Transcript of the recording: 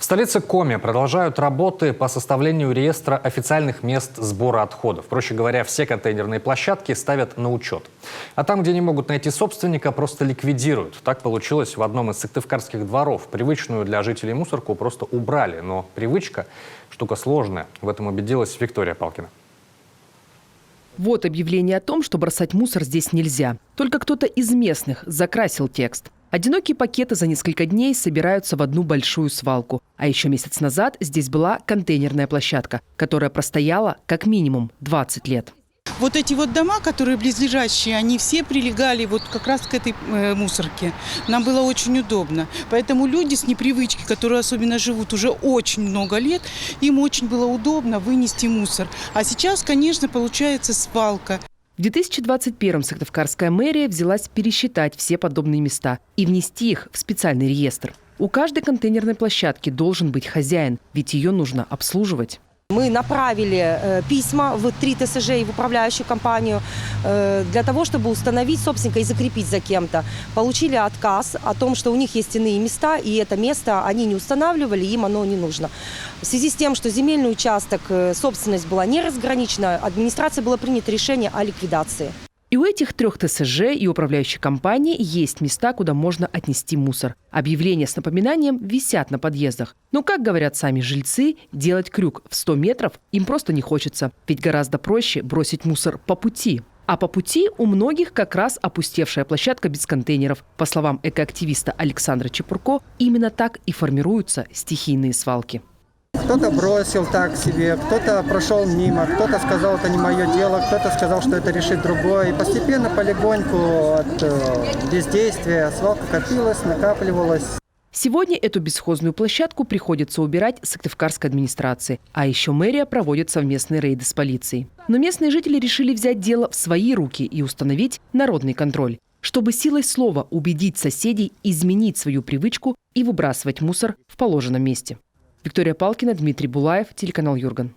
В столице Коми продолжают работы по составлению реестра официальных мест сбора отходов. Проще говоря, все контейнерные площадки ставят на учет. А там, где не могут найти собственника, просто ликвидируют. Так получилось в одном из сыктывкарских дворов. Привычную для жителей мусорку просто убрали. Но привычка – штука сложная. В этом убедилась Виктория Палкина. Вот объявление о том, что бросать мусор здесь нельзя. Только кто-то из местных закрасил текст. Одинокие пакеты за несколько дней собираются в одну большую свалку. А еще месяц назад здесь была контейнерная площадка, которая простояла как минимум 20 лет. Вот эти вот дома, которые близлежащие, они все прилегали вот как раз к этой мусорке. Нам было очень удобно. Поэтому люди с непривычки, которые особенно живут уже очень много лет, им очень было удобно вынести мусор. А сейчас, конечно, получается свалка. В 2021-м сыктывкарская мэрия взялась пересчитать все подобные места и внести их в специальный реестр. У каждой контейнерной площадки должен быть хозяин, ведь ее нужно обслуживать. Мы направили письма в 3 ТСЖ и в управляющую компанию для того, чтобы установить собственника и закрепить за кем-то. Получили отказ о том, что у них есть иные места, и это место они не устанавливали, им оно не нужно. В связи с тем, что земельный участок, собственность была не разграничена, администрацией было принято решение о ликвидации. И у этих 3 ТСЖ и управляющей компании есть места, куда можно отнести мусор. Объявления с напоминанием висят на подъездах. Но, как говорят сами жильцы, делать крюк в 100 метров им просто не хочется. Ведь гораздо проще бросить мусор по пути. А по пути у многих как раз опустевшая площадка без контейнеров. По словам экоактивиста Александра Чепурко, именно так и формируются стихийные свалки. Кто-то бросил так себе, кто-то прошел мимо, кто-то сказал, это не мое дело, кто-то сказал, что это решит другое. И постепенно, полегоньку от бездействия свалка копилась, накапливалась. Сегодня эту бесхозную площадку приходится убирать сыктывкарской администрации. А еще мэрия проводит совместные рейды с полицией. Но местные жители решили взять дело в свои руки и установить народный контроль, чтобы силой слова убедить соседей изменить свою привычку и выбрасывать мусор в положенном месте. Виктория Палкина, Дмитрий Булаев, телеканал Юрган.